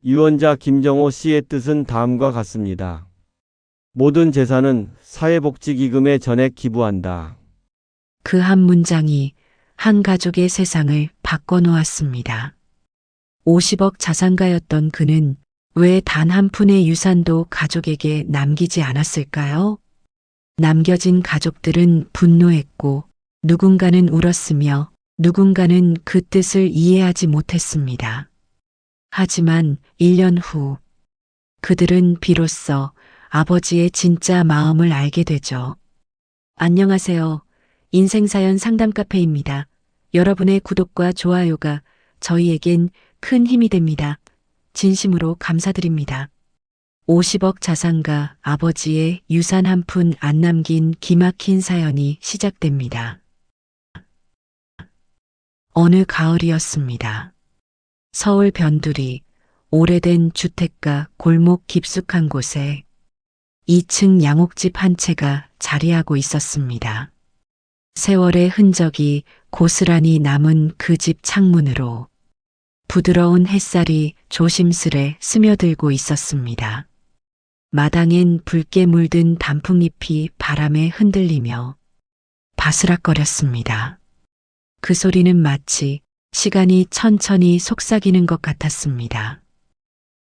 유언자 김정호 씨의 뜻은 다음과 같습니다. 모든 재산은 사회복지기금에 전액 기부한다. 그 한 문장이 한 가족의 세상을 바꿔놓았습니다. 50억 자산가였던 그는 왜 단 한 푼의 유산도 가족에게 남기지 않았을까요? 남겨진 가족들은 분노했고 누군가는 울었으며 누군가는 그 뜻을 이해하지 못했습니다. 하지만 1년 후 그들은 비로소 아버지의 진짜 마음을 알게 되죠. 안녕하세요. 인생사연 상담 카페입니다. 여러분의 구독과 좋아요가 저희에겐 큰 힘이 됩니다. 진심으로 감사드립니다. 50억 자산가 아버지의 유산 한 푼 안 남긴 기막힌 사연이 시작됩니다. 어느 가을이었습니다. 서울 변두리 오래된 주택가 골목 깊숙한 곳에 2층 양옥집 한 채가 자리하고 있었습니다. 세월의 흔적이 고스란히 남은 그 집 창문으로 부드러운 햇살이 조심스레 스며들고 있었습니다. 마당엔 붉게 물든 단풍잎이 바람에 흔들리며 바스락거렸습니다. 그 소리는 마치 시간이 천천히 속삭이는 것 같았습니다.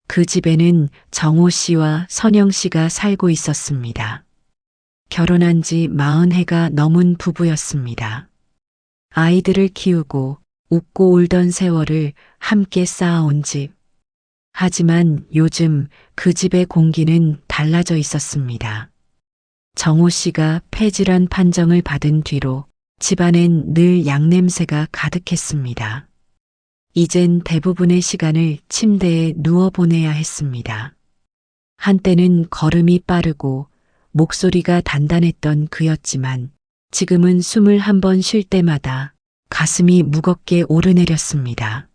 그 집에는 정호 씨와 선영 씨가 살고 있었습니다. 결혼한 지 40해가 넘은 부부였습니다. 아이들을 키우고 웃고 울던 세월을 함께 쌓아온 집. 하지만 요즘 그 집의 공기는 달라져 있었습니다. 정호 씨가 폐질환 판정을 받은 뒤로 집안엔 늘 양냄새가 가득했습니다. 이젠 대부분의 시간을 침대에 누워 보내야 했습니다. 한때는 걸음이 빠르고 목소리가 단단했던 그였지만 지금은 숨을 한 번 쉴 때마다 가슴이 무겁게 오르내렸습니다.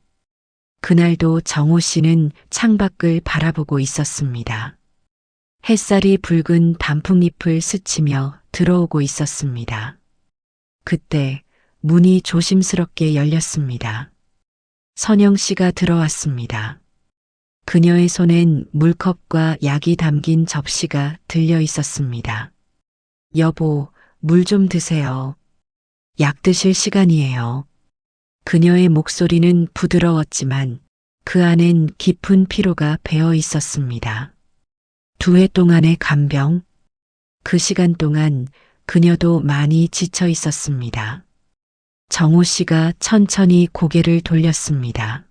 그날도 정호 씨는 창밖을 바라보고 있었습니다. 햇살이 붉은 단풍잎을 스치며 들어오고 있었습니다. 그때 문이 조심스럽게 열렸습니다. 선영 씨가 들어왔습니다. 그녀의 손엔 물컵과 약이 담긴 접시가 들려 있었습니다. 여보, 물 좀 드세요. 약 드실 시간이에요. 그녀의 목소리는 부드러웠지만 그 안엔 깊은 피로가 배어 있었습니다. 2해 동안의 간병. 그 시간 동안 그녀도 많이 지쳐 있었습니다. 정호 씨가 천천히 고개를 돌렸습니다.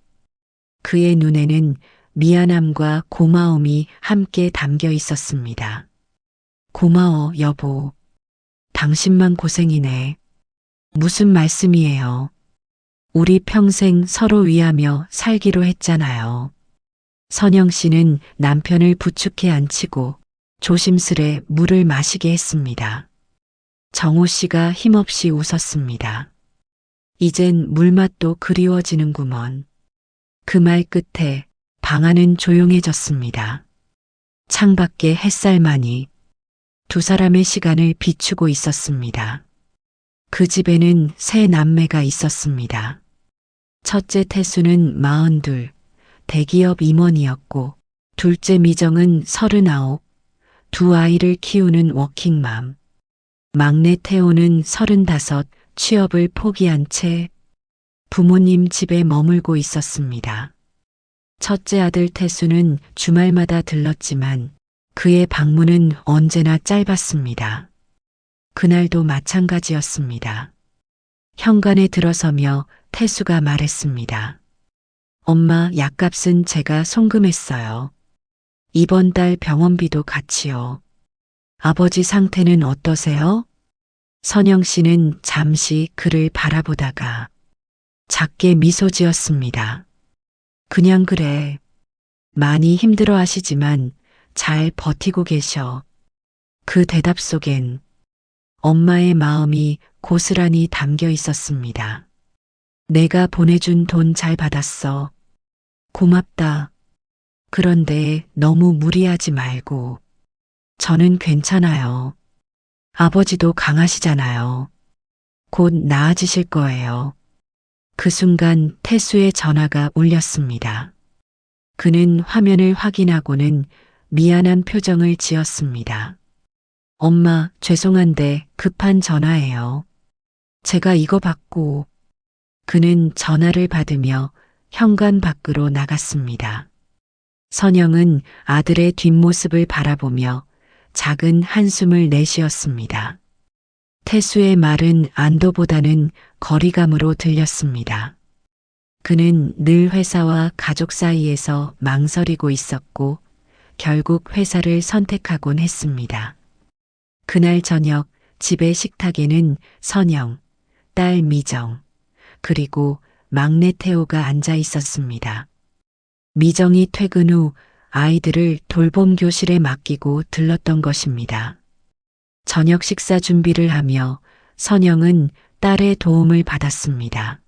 그의 눈에는 미안함과 고마움이 함께 담겨 있었습니다. 고마워, 여보. 당신만 고생이네. 무슨 말씀이에요? 우리 평생 서로 위하며 살기로 했잖아요. 선영 씨는 남편을 부축해 앉히고 조심스레 물을 마시게 했습니다. 정호 씨가 힘없이 웃었습니다. 이젠 물맛도 그리워지는구먼. 그 말 끝에 방 안은 조용해졌습니다. 창밖에 햇살만이 두 사람의 시간을 비추고 있었습니다. 그 집에는 세 남매가 있었습니다. 첫째 태수는 42, 대기업 임원이었고 둘째 미정은 39, 두 아이를 키우는 워킹맘. 막내 태호는 35, 취업을 포기한 채 부모님 집에 머물고 있었습니다. 첫째 아들 태수는 주말마다 들렀지만 그의 방문은 언제나 짧았습니다. 그날도 마찬가지였습니다. 현관에 들어서며 태수가 말했습니다. 엄마, 약값은 제가 송금했어요. 이번 달 병원비도 같이요. 아버지 상태는 어떠세요? 선영 씨는 잠시 그를 바라보다가 작게 미소 지었습니다. 그냥 그래. 많이 힘들어 하시지만 잘 버티고 계셔. 그 대답 속엔 엄마의 마음이 고스란히 담겨 있었습니다. 내가 보내준 돈 잘 받았어. 고맙다. 그런데 너무 무리하지 말고. 저는 괜찮아요. 아버지도 강하시잖아요. 곧 나아지실 거예요. 그 순간 태수의 전화가 울렸습니다. 그는 화면을 확인하고는 미안한 표정을 지었습니다. 엄마, 죄송한데 급한 전화예요. 제가 이거 받고. 그는 전화를 받으며 현관 밖으로 나갔습니다. 선영은 아들의 뒷모습을 바라보며 작은 한숨을 내쉬었습니다. 태수의 말은 안도보다는 거리감으로 들렸습니다. 그는 늘 회사와 가족 사이에서 망설이고 있었고 결국 회사를 선택하곤 했습니다. 그날 저녁 집의 식탁에는 선영, 딸 미정, 그리고 막내 태호가 앉아 있었습니다. 미정이 퇴근 후 아이들을 돌봄 교실에 맡기고 들렀던 것입니다. 저녁 식사 준비를 하며 선영은 딸의 도움을 받았습니다.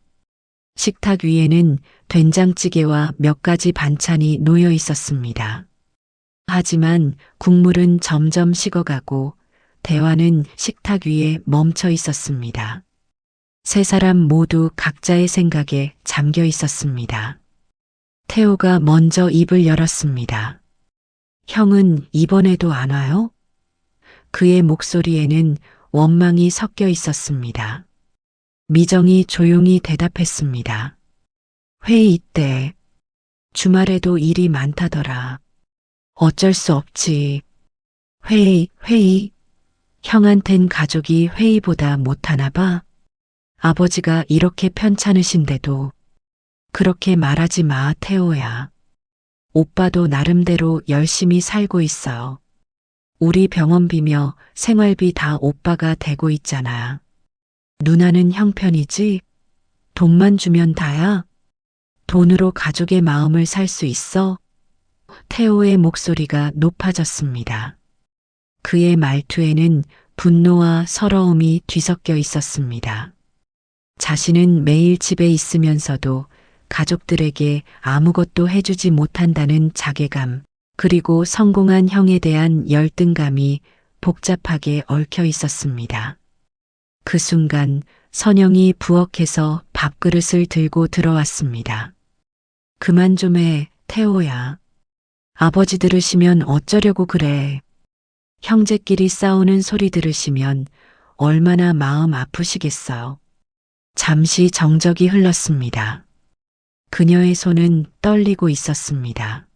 식탁 위에는 된장찌개와 몇 가지 반찬이 놓여 있었습니다. 하지만 국물은 점점 식어가고 대화는 식탁 위에 멈춰 있었습니다. 세 사람 모두 각자의 생각에 잠겨 있었습니다. 태호가 먼저 입을 열었습니다. 형은 이번에도 안 와요? 그의 목소리에는 원망이 섞여 있었습니다. 미정이 조용히 대답했습니다. 회의 때 주말에도 일이 많다더라. 어쩔 수 없지. 회의. 형한텐 가족이 회의보다 못하나 봐. 아버지가 이렇게 편찮으신데도. 그렇게 말하지 마, 태호야. 오빠도 나름대로 열심히 살고 있어요. 우리 병원비며 생활비 다 오빠가 대고 있잖아. 누나는 형편이지? 돈만 주면 다야? 돈으로 가족의 마음을 살 수 있어? 태호의 목소리가 높아졌습니다. 그의 말투에는 분노와 서러움이 뒤섞여 있었습니다. 자신은 매일 집에 있으면서도 가족들에게 아무것도 해주지 못한다는 자괴감, 그리고 성공한 형에 대한 열등감이 복잡하게 얽혀 있었습니다. 그 순간 선영이 부엌에서 밥그릇을 들고 들어왔습니다. 그만 좀 해, 태호야. 아버지 들으시면 어쩌려고 그래. 형제끼리 싸우는 소리 들으시면 얼마나 마음 아프시겠어요. 잠시 정적이 흘렀습니다. 그녀의 손은 떨리고 있었습니다.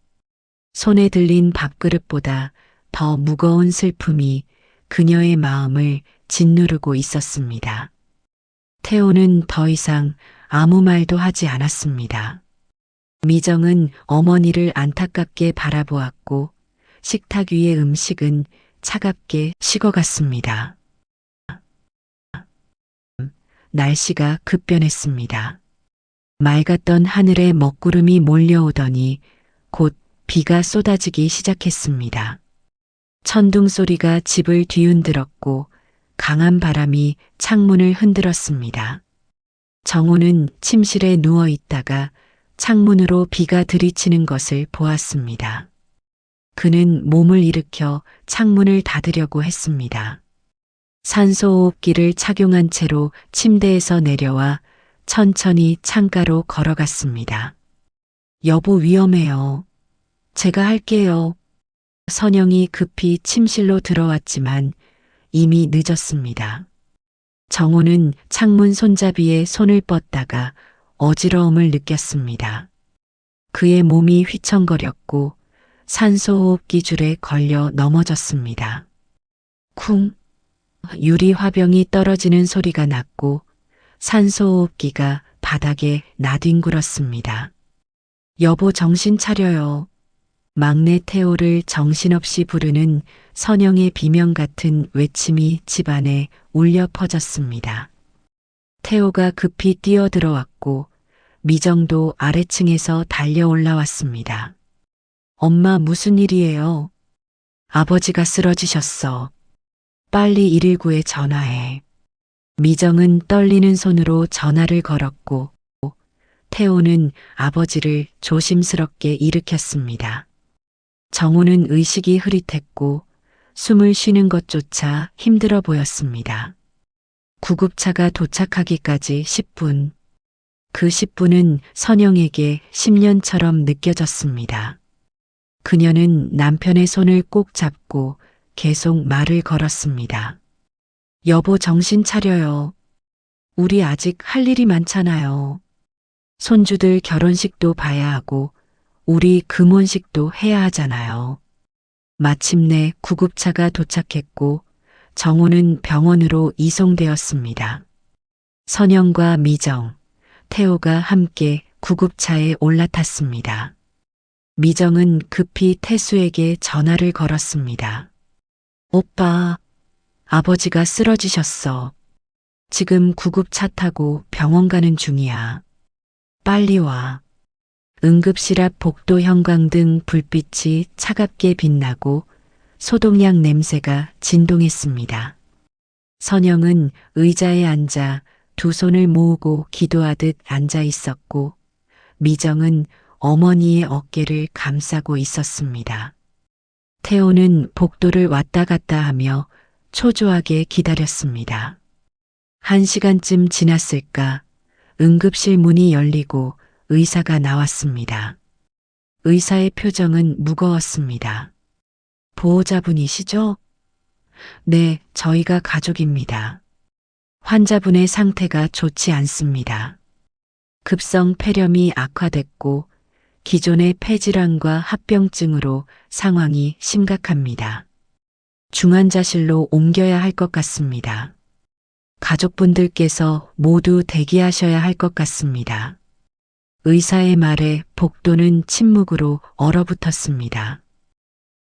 손에 들린 밥그릇보다 더 무거운 슬픔이 그녀의 마음을 짓누르고 있었습니다. 태호는 더 이상 아무 말도 하지 않았습니다. 미정은 어머니를 안타깝게 바라보았고 식탁 위의 음식은 차갑게 식어갔습니다. 날씨가 급변했습니다. 맑았던 하늘에 먹구름이 몰려오더니 곧 비가 쏟아지기 시작했습니다. 천둥 소리가 집을 뒤흔들었고 강한 바람이 창문을 흔들었습니다. 정호는 침실에 누워 있다가 창문으로 비가 들이치는 것을 보았습니다. 그는 몸을 일으켜 창문을 닫으려고 했습니다. 산소호흡기를 착용한 채로 침대에서 내려와 천천히 창가로 걸어갔습니다. 여보, 위험해요. 제가 할게요. 선영이 급히 침실로 들어왔지만 이미 늦었습니다. 정호는 창문 손잡이에 손을 뻗다가 어지러움을 느꼈습니다. 그의 몸이 휘청거렸고 산소호흡기 줄에 걸려 넘어졌습니다. 쿵! 유리 화병이 떨어지는 소리가 났고 산소호흡기가 바닥에 나뒹굴었습니다. 여보, 정신 차려요. 막내 태호를 정신없이 부르는 선영의 비명 같은 외침이 집안에 울려 퍼졌습니다. 태호가 급히 뛰어들어왔고 미정도 아래층에서 달려 올라왔습니다. 엄마, 무슨 일이에요? 아버지가 쓰러지셨어. 빨리 119에 전화해. 미정은 떨리는 손으로 전화를 걸었고 태호는 아버지를 조심스럽게 일으켰습니다. 정호는 의식이 흐릿했고 숨을 쉬는 것조차 힘들어 보였습니다. 구급차가 도착하기까지 10분. 그 10분은 선영에게 10년처럼 느껴졌습니다. 그녀는 남편의 손을 꼭 잡고 계속 말을 걸었습니다. 여보, 정신 차려요. 우리 아직 할 일이 많잖아요. 손주들 결혼식도 봐야 하고 우리 금혼식도 해야 하잖아요. 마침내 구급차가 도착했고 정호는 병원으로 이송되었습니다. 선영과 미정, 태호가 함께 구급차에 올라탔습니다. 미정은 급히 태수에게 전화를 걸었습니다. 오빠, 아버지가 쓰러지셨어. 지금 구급차 타고 병원 가는 중이야. 빨리 와. 응급실 앞 복도 형광등 불빛이 차갑게 빛나고 소독약 냄새가 진동했습니다. 선영은 의자에 앉아 두 손을 모으고 기도하듯 앉아 있었고 미정은 어머니의 어깨를 감싸고 있었습니다. 태호는 복도를 왔다 갔다 하며 초조하게 기다렸습니다. 1시간쯤 지났을까 응급실 문이 열리고 의사가 나왔습니다. 의사의 표정은 무거웠습니다. 보호자분이시죠? 네, 저희가 가족입니다. 환자분의 상태가 좋지 않습니다. 급성 폐렴이 악화됐고 기존의 폐질환과 합병증으로 상황이 심각합니다. 중환자실로 옮겨야 할 것 같습니다. 가족분들께서 모두 대기하셔야 할 것 같습니다. 의사의 말에 복도는 침묵으로 얼어붙었습니다.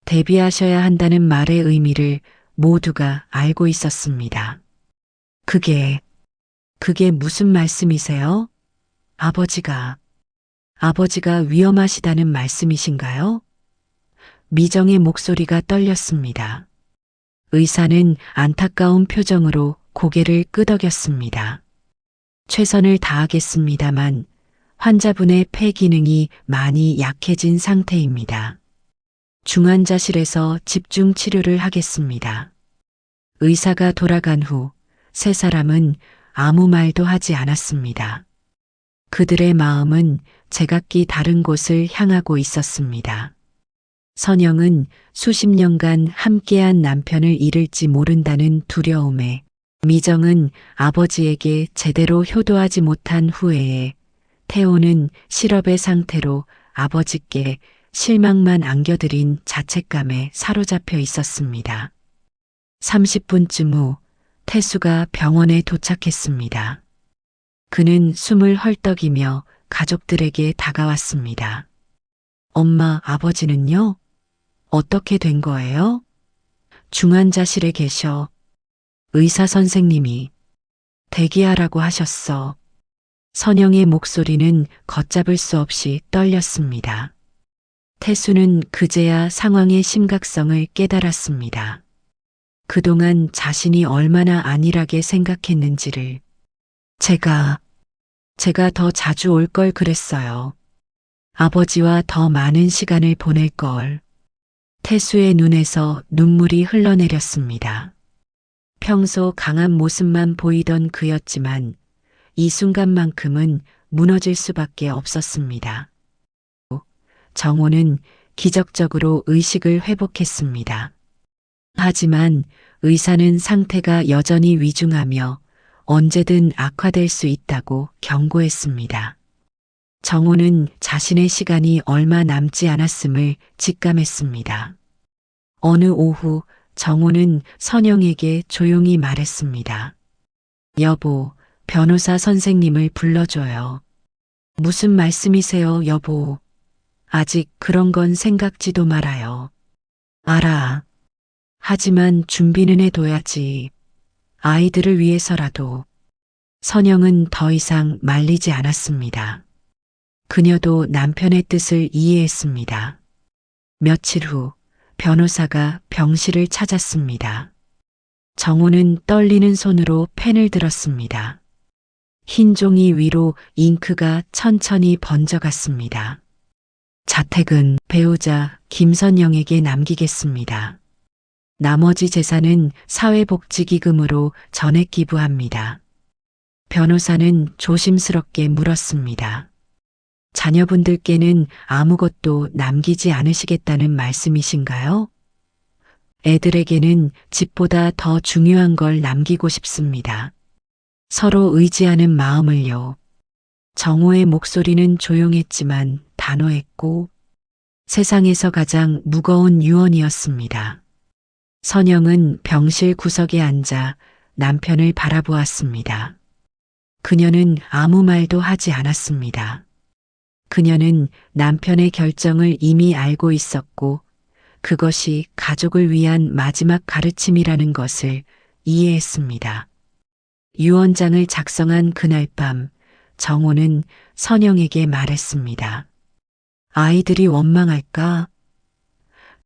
대비하셔야 한다는 말의 의미를 모두가 알고 있었습니다. 그게 무슨 말씀이세요? 아버지가 위험하시다는 말씀이신가요? 미정의 목소리가 떨렸습니다. 의사는 안타까운 표정으로 고개를 끄덕였습니다. 최선을 다하겠습니다만 환자분의 폐 기능이 많이 약해진 상태입니다. 중환자실에서 집중 치료를 하겠습니다. 의사가 돌아간 후 세 사람은 아무 말도 하지 않았습니다. 그들의 마음은 제각기 다른 곳을 향하고 있었습니다. 선영은 수십 년간 함께한 남편을 잃을지 모른다는 두려움에, 미정은 아버지에게 제대로 효도하지 못한 후회에, 태호는 실업의 상태로 아버지께 실망만 안겨드린 자책감에 사로잡혀 있었습니다. 30분쯤 후 태수가 병원에 도착했습니다. 그는 숨을 헐떡이며 가족들에게 다가왔습니다. 엄마, 아버지는요? 어떻게 된 거예요? 중환자실에 계셔. 의사 선생님이 대기하라고 하셨어. 선영의 목소리는 걷잡을 수 없이 떨렸습니다. 태수는 그제야 상황의 심각성을 깨달았습니다. 그동안 자신이 얼마나 안일하게 생각했는지를. 제가 더 자주 올 걸 그랬어요. 아버지와 더 많은 시간을 보낼 걸. 태수의 눈에서 눈물이 흘러내렸습니다. 평소 강한 모습만 보이던 그였지만 이 순간만큼은 무너질 수밖에 없었습니다. 정호는 기적적으로 의식을 회복했습니다. 하지만 의사는 상태가 여전히 위중하며 언제든 악화될 수 있다고 경고했습니다. 정호는 자신의 시간이 얼마 남지 않았음을 직감했습니다. 어느 오후 정호는 선영에게 조용히 말했습니다. 여보, 변호사 선생님을 불러줘요. 무슨 말씀이세요, 여보? 아직 그런 건 생각지도 말아요. 알아. 하지만 준비는 해둬야지. 아이들을 위해서라도. 선영은 더 이상 말리지 않았습니다. 그녀도 남편의 뜻을 이해했습니다. 며칠 후 변호사가 병실을 찾았습니다. 정호는 떨리는 손으로 펜을 들었습니다. 흰 종이 위로 잉크가 천천히 번져갔습니다. 자택은 배우자 김선영에게 남기겠습니다. 나머지 재산은 사회복지기금으로 전액 기부합니다. 변호사는 조심스럽게 물었습니다. 자녀분들께는 아무것도 남기지 않으시겠다는 말씀이신가요? 애들에게는 집보다 더 중요한 걸 남기고 싶습니다. 서로 의지하는 마음을요. 정호의 목소리는 조용했지만 단호했고 세상에서 가장 무거운 유언이었습니다. 선영은 병실 구석에 앉아 남편을 바라보았습니다. 그녀는 아무 말도 하지 않았습니다. 그녀는 남편의 결정을 이미 알고 있었고 그것이 가족을 위한 마지막 가르침이라는 것을 이해했습니다. 유언장을 작성한 그날 밤 정호는 선영에게 말했습니다. 아이들이 원망할까?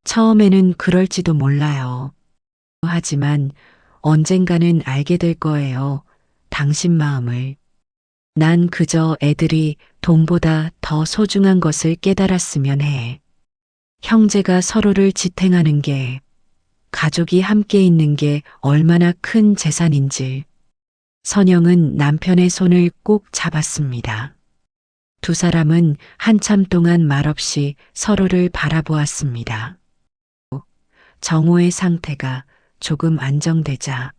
처음에는 그럴지도 몰라요. 하지만 언젠가는 알게 될 거예요. 당신 마음을. 난 그저 애들이 돈보다 더 소중한 것을 깨달았으면 해. 형제가 서로를 지탱하는 게, 가족이 함께 있는 게 얼마나 큰 재산인지. 선영은 남편의 손을 꼭 잡았습니다. 두 사람은 한참 동안 말없이 서로를 바라보았습니다. 정호의 상태가 조금 안정되자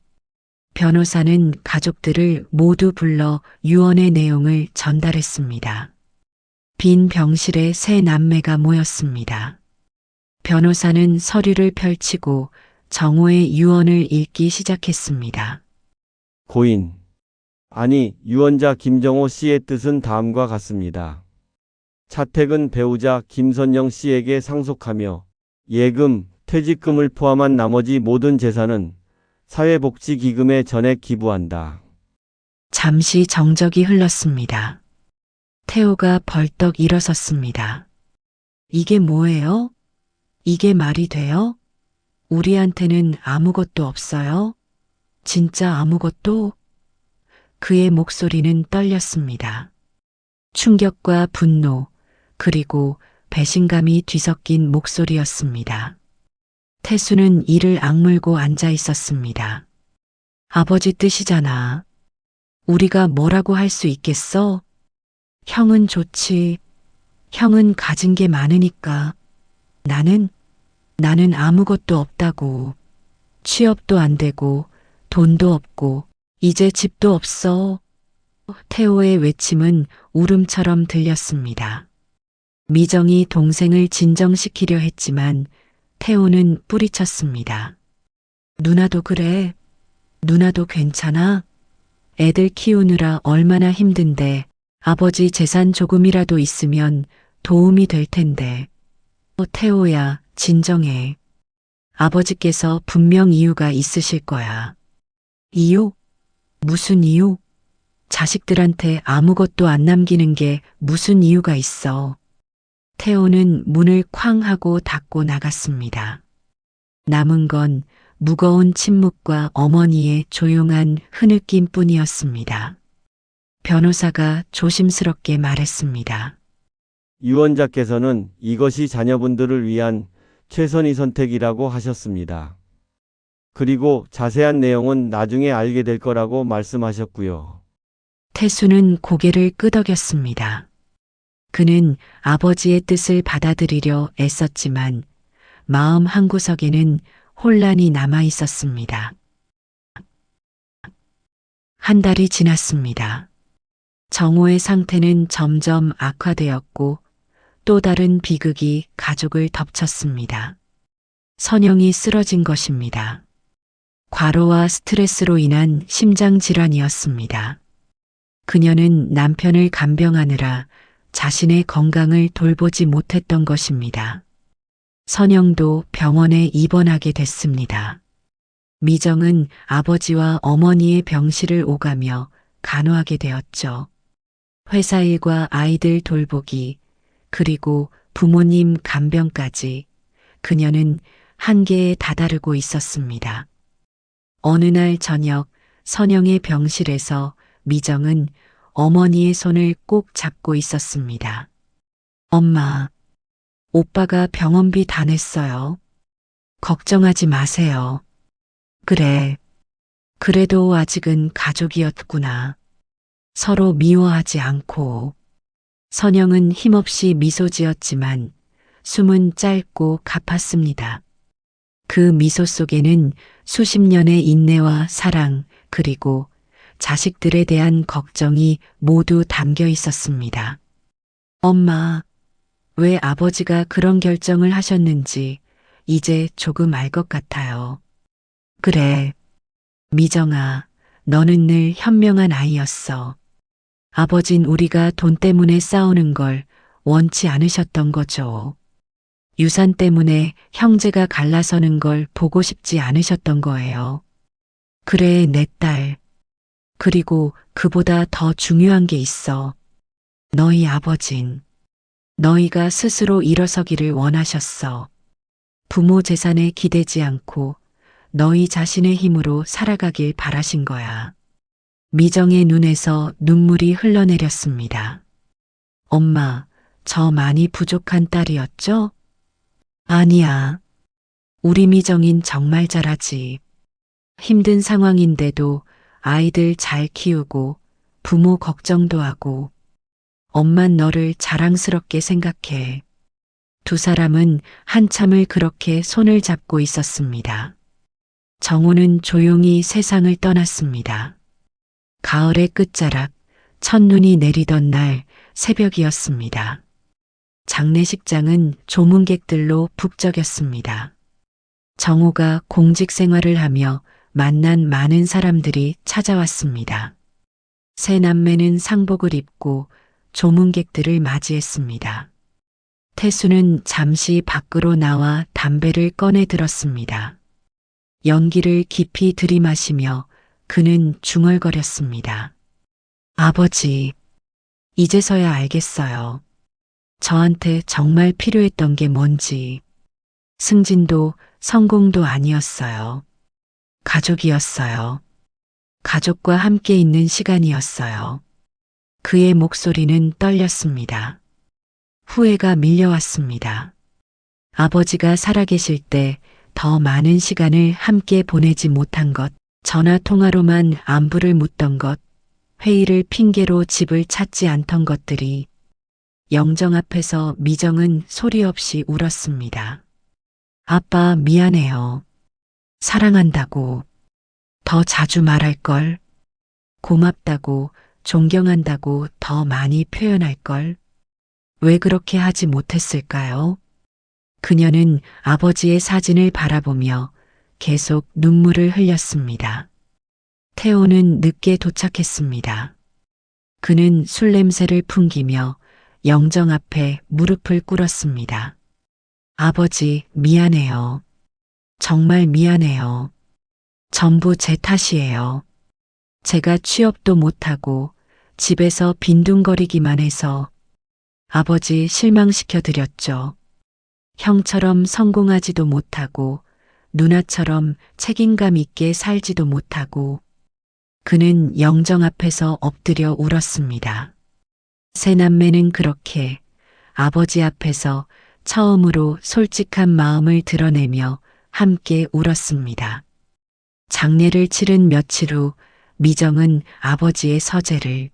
변호사는 가족들을 모두 불러 유언의 내용을 전달했습니다. 빈 병실에 세 남매가 모였습니다. 변호사는 서류를 펼치고 정호의 유언을 읽기 시작했습니다. 고인. 아니, 유언자 김정호 씨의 뜻은 다음과 같습니다. 차택은 배우자 김선영 씨에게 상속하며 예금, 퇴직금을 포함한 나머지 모든 재산은 사회복지기금에 전액 기부한다. 잠시 정적이 흘렀습니다. 태호가 벌떡 일어섰습니다. 이게 뭐예요? 이게 말이 돼요? 우리한테는 아무것도 없어요? 진짜 아무것도? 그의 목소리는 떨렸습니다. 충격과 분노, 그리고 배신감이 뒤섞인 목소리였습니다. 태수는 이를 악물고 앉아 있었습니다. 아버지 뜻이잖아. 우리가 뭐라고 할 수 있겠어? 형은 좋지. 형은 가진 게 많으니까. 나는 아무것도 없다고. 취업도 안 되고, 돈도 없고, 이제 집도 없어. 태호의 외침은 울음처럼 들렸습니다. 미정이 동생을 진정시키려 했지만 태호는 뿌리쳤습니다. 누나도 그래. 누나도 괜찮아. 애들 키우느라 얼마나 힘든데 아버지 재산 조금이라도 있으면 도움이 될 텐데. 태호야, 진정해. 아버지께서 분명 이유가 있으실 거야. 이유? 무슨 이유? 자식들한테 아무것도 안 남기는 게 무슨 이유가 있어. 태호는 문을 쾅 하고 닫고 나갔습니다. 남은 건 무거운 침묵과 어머니의 조용한 흐느낌 뿐이었습니다. 변호사가 조심스럽게 말했습니다. 유언자께서는 이것이 자녀분들을 위한 최선의 선택이라고 하셨습니다. 그리고 자세한 내용은 나중에 알게 될 거라고 말씀하셨고요. 태수는 고개를 끄덕였습니다. 그는 아버지의 뜻을 받아들이려 애썼지만 마음 한구석에는 혼란이 남아 있었습니다. 한 달이 지났습니다. 정호의 상태는 점점 악화되었고 또 다른 비극이 가족을 덮쳤습니다. 선영이 쓰러진 것입니다. 과로와 스트레스로 인한 심장 질환이었습니다. 그녀는 남편을 간병하느라 자신의 건강을 돌보지 못했던 것입니다. 선영도 병원에 입원하게 됐습니다. 미정은 아버지와 어머니의 병실을 오가며 간호하게 되었죠. 회사 일과 아이들 돌보기, 그리고 부모님 간병까지 그녀는 한계에 다다르고 있었습니다. 어느 날 저녁 선영의 병실에서 미정은 어머니의 손을 꼭 잡고 있었습니다. 엄마, 오빠가 병원비 다 냈어요. 걱정하지 마세요. 그래. 그래도 아직은 가족이었구나. 서로 미워하지 않고. 선영은 힘없이 미소 지었지만 숨은 짧고 가팠습니다. 그 미소 속에는 수십 년의 인내와 사랑, 그리고 자식들에 대한 걱정이 모두 담겨 있었습니다. 엄마, 왜 아버지가 그런 결정을 하셨는지 이제 조금 알 것 같아요. 그래, 미정아, 너는 늘 현명한 아이였어. 아버진 우리가 돈 때문에 싸우는 걸 원치 않으셨던 거죠. 유산 때문에 형제가 갈라서는 걸 보고 싶지 않으셨던 거예요. 그래, 내 딸. 그리고 그보다 더 중요한 게 있어. 너희 아버진. 너희가 스스로 일어서기를 원하셨어. 부모 재산에 기대지 않고 너희 자신의 힘으로 살아가길 바라신 거야. 미정의 눈에서 눈물이 흘러내렸습니다. 엄마, 저 많이 부족한 딸이었죠? 아니야. 우리 미정인 정말 잘하지. 힘든 상황인데도 아이들 잘 키우고 부모 걱정도 하고 엄만 너를 자랑스럽게 생각해. 두 사람은 한참을 그렇게 손을 잡고 있었습니다. 정호는 조용히 세상을 떠났습니다. 가을의 끝자락, 첫눈이 내리던 날 새벽이었습니다. 장례식장은 조문객들로 북적였습니다. 정호가 공직 생활을 하며 만난 많은 사람들이 찾아왔습니다. 세 남매는 상복을 입고 조문객들을 맞이했습니다. 태수는 잠시 밖으로 나와 담배를 꺼내 들었습니다. 연기를 깊이 들이마시며 그는 중얼거렸습니다. 아버지, 이제서야 알겠어요. 저한테 정말 필요했던 게 뭔지. 승진도 성공도 아니었어요. 가족이었어요. 가족과 함께 있는 시간이었어요. 그의 목소리는 떨렸습니다. 후회가 밀려왔습니다. 아버지가 살아계실 때 더 많은 시간을 함께 보내지 못한 것, 전화 통화로만 안부를 묻던 것, 회의를 핑계로 집을 찾지 않던 것들이. 영정 앞에서 미정은 소리 없이 울었습니다. 아빠 미안해요. 사랑한다고. 더 자주 말할걸. 고맙다고, 존경한다고 더 많이 표현할걸. 왜 그렇게 하지 못했을까요? 그녀는 아버지의 사진을 바라보며 계속 눈물을 흘렸습니다. 태호는 늦게 도착했습니다. 그는 술 냄새를 풍기며 영정 앞에 무릎을 꿇었습니다. 아버지, 미안해요. 정말 미안해요. 전부 제 탓이에요. 제가 취업도 못하고 집에서 빈둥거리기만 해서 아버지 실망시켜 드렸죠. 형처럼 성공하지도 못하고 누나처럼 책임감 있게 살지도 못하고. 그는 영정 앞에서 엎드려 울었습니다. 세 남매는 그렇게 아버지 앞에서 처음으로 솔직한 마음을 드러내며 함께 울었습니다. 장례를 치른 며칠 후 미정은 아버지의 서재를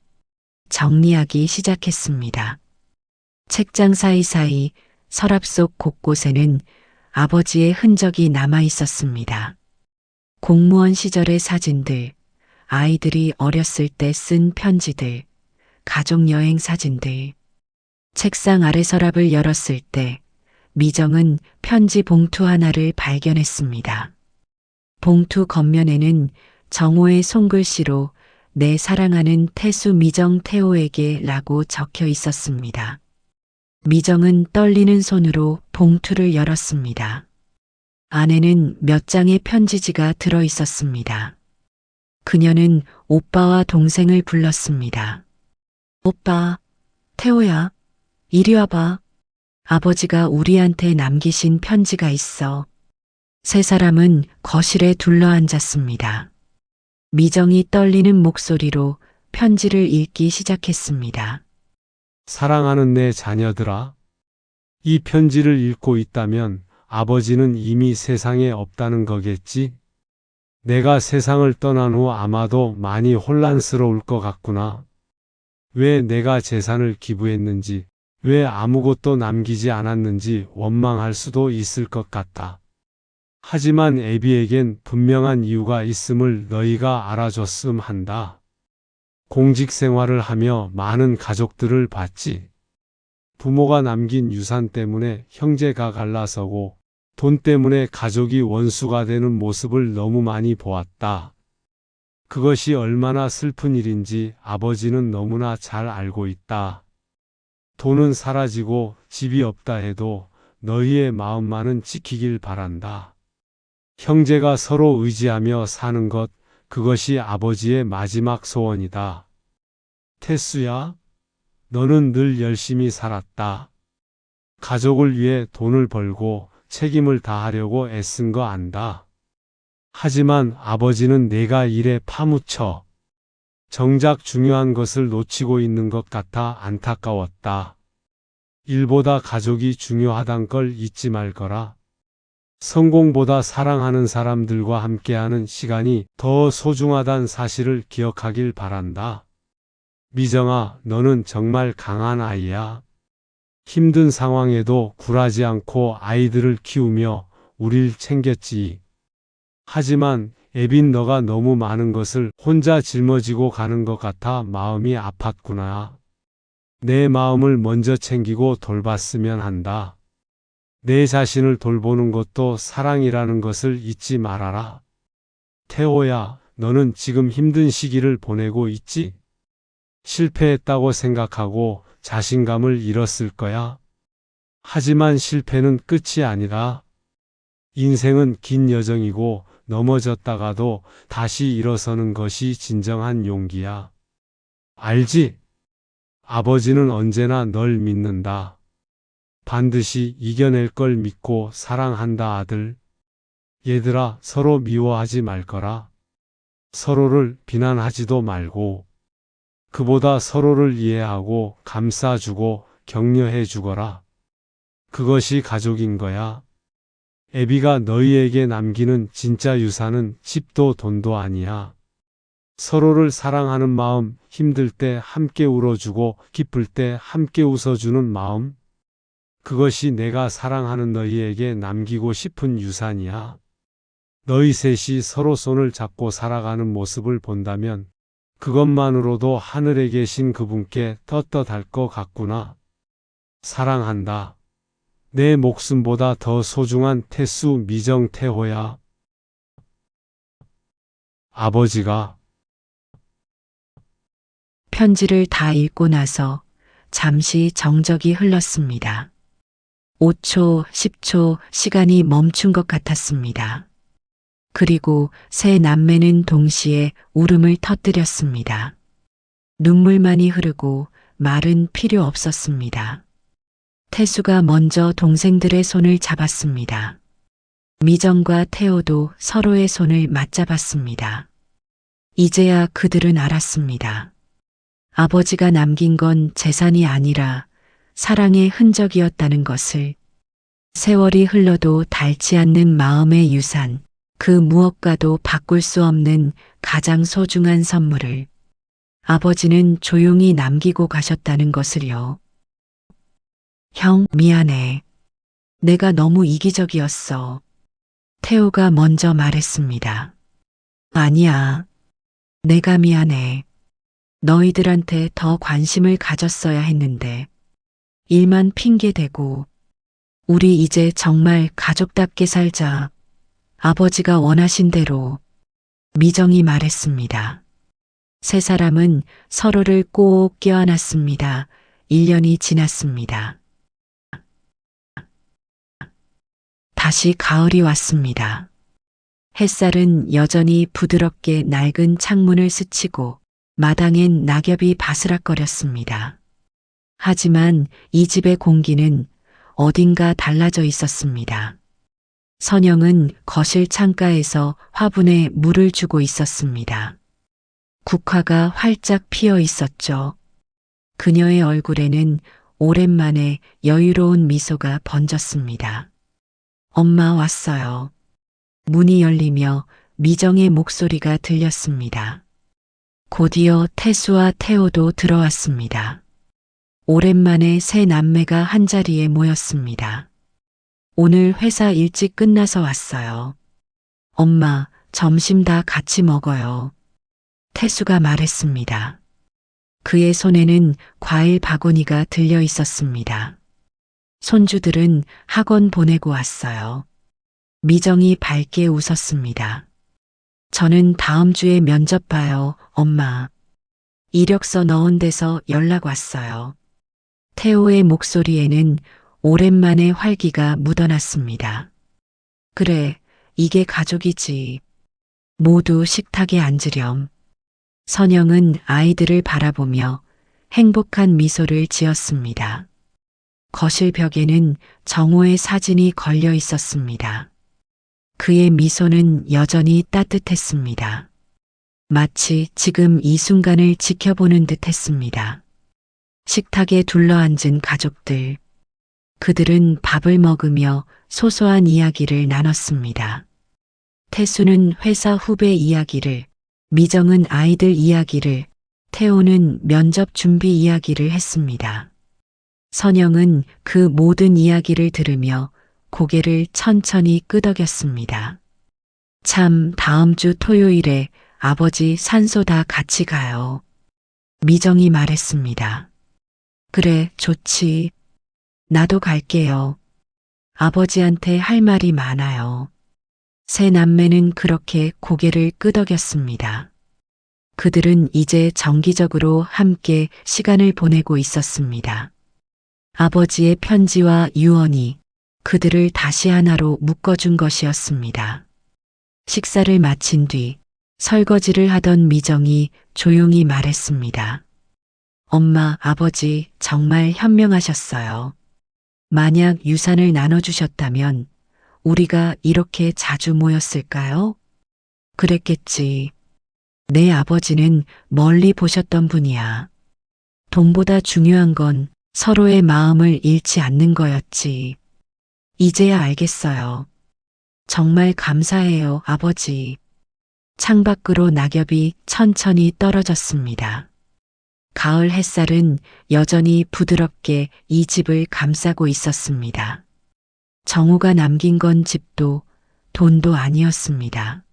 정리하기 시작했습니다. 책장 사이사이 서랍 속 곳곳에는 아버지의 흔적이 남아 있었습니다. 공무원 시절의 사진들, 아이들이 어렸을 때 쓴 편지들, 가족여행 사진들. 책상 아래 서랍을 열었을 때 미정은 편지 봉투 하나를 발견했습니다. 봉투 겉면에는 정호의 손글씨로 내 사랑하는 태수 미정 태호에게 라고 적혀 있었습니다. 미정은 떨리는 손으로 봉투를 열었습니다. 안에는 몇 장의 편지지가 들어 있었습니다. 그녀는 오빠와 동생을 불렀습니다. 오빠, 태호야, 이리 와봐. 아버지가 우리한테 남기신 편지가 있어. 세 사람은 거실에 둘러앉았습니다. 미정이 떨리는 목소리로 편지를 읽기 시작했습니다. 사랑하는 내 자녀들아, 이 편지를 읽고 있다면 아버지는 이미 세상에 없다는 거겠지? 내가 세상을 떠난 후 아마도 많이 혼란스러울 것 같구나. 왜 내가 재산을 기부했는지, 왜 아무것도 남기지 않았는지 원망할 수도 있을 것 같다. 하지만 애비에겐 분명한 이유가 있음을 너희가 알아줬음 한다. 공직 생활을 하며 많은 가족들을 봤지. 부모가 남긴 유산 때문에 형제가 갈라서고 돈 때문에 가족이 원수가 되는 모습을 너무 많이 보았다. 그것이 얼마나 슬픈 일인지 아버지는 너무나 잘 알고 있다. 돈은 사라지고 집이 없다 해도 너희의 마음만은 지키길 바란다. 형제가 서로 의지하며 사는 것, 그것이 아버지의 마지막 소원이다. 태수야, 너는 늘 열심히 살았다. 가족을 위해 돈을 벌고 책임을 다하려고 애쓴 거 안다. 하지만 아버지는 내가 일에 파묻혀 정작 중요한 것을 놓치고 있는 것 같아 안타까웠다. 일보다 가족이 중요하단 걸 잊지 말거라. 성공보다 사랑하는 사람들과 함께하는 시간이 더 소중하단 사실을 기억하길 바란다. 미정아, 너는 정말 강한 아이야. 힘든 상황에도 굴하지 않고 아이들을 키우며 우릴 챙겼지. 하지만 애빈 너가 너무 많은 것을 혼자 짊어지고 가는 것 같아 마음이 아팠구나. 내 마음을 먼저 챙기고 돌봤으면 한다. 내 자신을 돌보는 것도 사랑이라는 것을 잊지 말아라. 태호야, 너는 지금 힘든 시기를 보내고 있지? 실패했다고 생각하고 자신감을 잃었을 거야. 하지만 실패는 끝이 아니라 인생은 긴 여정이고 넘어졌다가도 다시 일어서는 것이 진정한 용기야. 알지? 아버지는 언제나 널 믿는다. 반드시 이겨낼 걸 믿고 사랑한다, 아들. 얘들아, 서로 미워하지 말거라. 서로를 비난하지도 말고 그보다 서로를 이해하고 감싸주고 격려해 주거라. 그것이 가족인 거야. 애비가 너희에게 남기는 진짜 유산은 집도 돈도 아니야. 서로를 사랑하는 마음, 힘들 때 함께 울어주고 기쁠 때 함께 웃어주는 마음. 그것이 내가 사랑하는 너희에게 남기고 싶은 유산이야. 너희 셋이 서로 손을 잡고 살아가는 모습을 본다면 그것만으로도 하늘에 계신 그분께 떳떳할 것 같구나. 사랑한다. 내 목숨보다 더 소중한 태수 미정 태호야. 아버지가 편지를 다 읽고 나서 잠시 정적이 흘렀습니다. 5초, 10초 시간이 멈춘 것 같았습니다. 그리고 세 남매는 동시에 울음을 터뜨렸습니다. 눈물만이 흐르고 말은 필요 없었습니다. 태수가 먼저 동생들의 손을 잡았습니다. 미정과 태호도 서로의 손을 맞잡았습니다. 이제야 그들은 알았습니다. 아버지가 남긴 건 재산이 아니라 사랑의 흔적이었다는 것을. 세월이 흘러도 닳지 않는 마음의 유산, 그 무엇과도 바꿀 수 없는 가장 소중한 선물을 아버지는 조용히 남기고 가셨다는 것을요. 형, 미안해. 내가 너무 이기적이었어. 태호가 먼저 말했습니다. 아니야. 내가 미안해. 너희들한테 더 관심을 가졌어야 했는데. 일만 핑계대고. 우리 이제 정말 가족답게 살자. 아버지가 원하신 대로. 미정이 말했습니다. 세 사람은 서로를 꼭 껴안았습니다. 1년이 지났습니다. 다시 가을이 왔습니다. 햇살은 여전히 부드럽게 낡은 창문을 스치고 마당엔 낙엽이 바스락거렸습니다. 하지만 이 집의 공기는 어딘가 달라져 있었습니다. 선영은 거실 창가에서 화분에 물을 주고 있었습니다. 국화가 활짝 피어 있었죠. 그녀의 얼굴에는 오랜만에 여유로운 미소가 번졌습니다. 엄마 왔어요. 문이 열리며 미정의 목소리가 들렸습니다. 곧이어 태수와 태호도 들어왔습니다. 오랜만에 세 남매가 한자리에 모였습니다. 오늘 회사 일찍 끝나서 왔어요. 엄마, 점심 다 같이 먹어요. 태수가 말했습니다. 그의 손에는 과일 바구니가 들려 있었습니다. 손주들은 학원 보내고 왔어요. 미정이 밝게 웃었습니다. 저는 다음 주에 면접 봐요, 엄마. 이력서 넣은 데서 연락 왔어요. 태호의 목소리에는 오랜만에 활기가 묻어났습니다. 그래, 이게 가족이지. 모두 식탁에 앉으렴. 선영은 아이들을 바라보며 행복한 미소를 지었습니다. 거실 벽에는 정호의 사진이 걸려 있었습니다. 그의 미소는 여전히 따뜻했습니다. 마치 지금 이 순간을 지켜보는 듯 했습니다. 식탁에 둘러앉은 가족들. 그들은 밥을 먹으며 소소한 이야기를 나눴습니다. 태수는 회사 후배 이야기를, 미정은 아이들 이야기를, 태호는 면접 준비 이야기를 했습니다. 선영은 그 모든 이야기를 들으며 고개를 천천히 끄덕였습니다. 참, 다음 주 토요일에 아버지 산소 다 같이 가요. 미정이 말했습니다. 그래, 좋지. 나도 갈게요. 아버지한테 할 말이 많아요. 세 남매는 그렇게 고개를 끄덕였습니다. 그들은 이제 정기적으로 함께 시간을 보내고 있었습니다. 아버지의 편지와 유언이 그들을 다시 하나로 묶어준 것이었습니다. 식사를 마친 뒤 설거지를 하던 미정이 조용히 말했습니다. 엄마, 아버지 정말 현명하셨어요. 만약 유산을 나눠주셨다면 우리가 이렇게 자주 모였을까요? 그랬겠지. 내 아버지는 멀리 보셨던 분이야. 돈보다 중요한 건 서로의 마음을 잃지 않는 거였지. 이제야 알겠어요. 정말 감사해요, 아버지. 창밖으로 낙엽이 천천히 떨어졌습니다. 가을 햇살은 여전히 부드럽게 이 집을 감싸고 있었습니다. 정우가 남긴 건 집도 돈도 아니었습니다.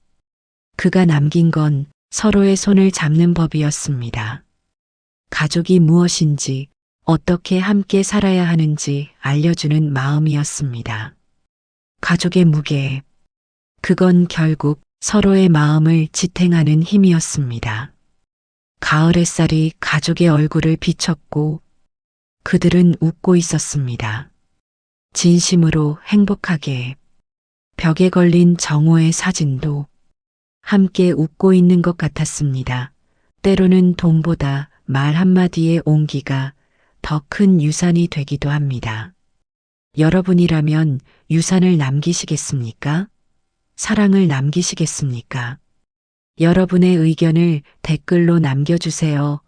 그가 남긴 건 서로의 손을 잡는 법이었습니다. 가족이 무엇인지, 어떻게 함께 살아야 하는지 알려주는 마음이었습니다. 가족의 무게, 그건 결국 서로의 마음을 지탱하는 힘이었습니다. 가을 햇살이 가족의 얼굴을 비췄고 그들은 웃고 있었습니다. 진심으로 행복하게. 벽에 걸린 정호의 사진도 함께 웃고 있는 것 같았습니다. 때로는 돈보다 말 한마디의 온기가 더 큰 유산이 되기도 합니다. 여러분이라면 유산을 남기시겠습니까? 사랑을 남기시겠습니까? 여러분의 의견을 댓글로 남겨주세요.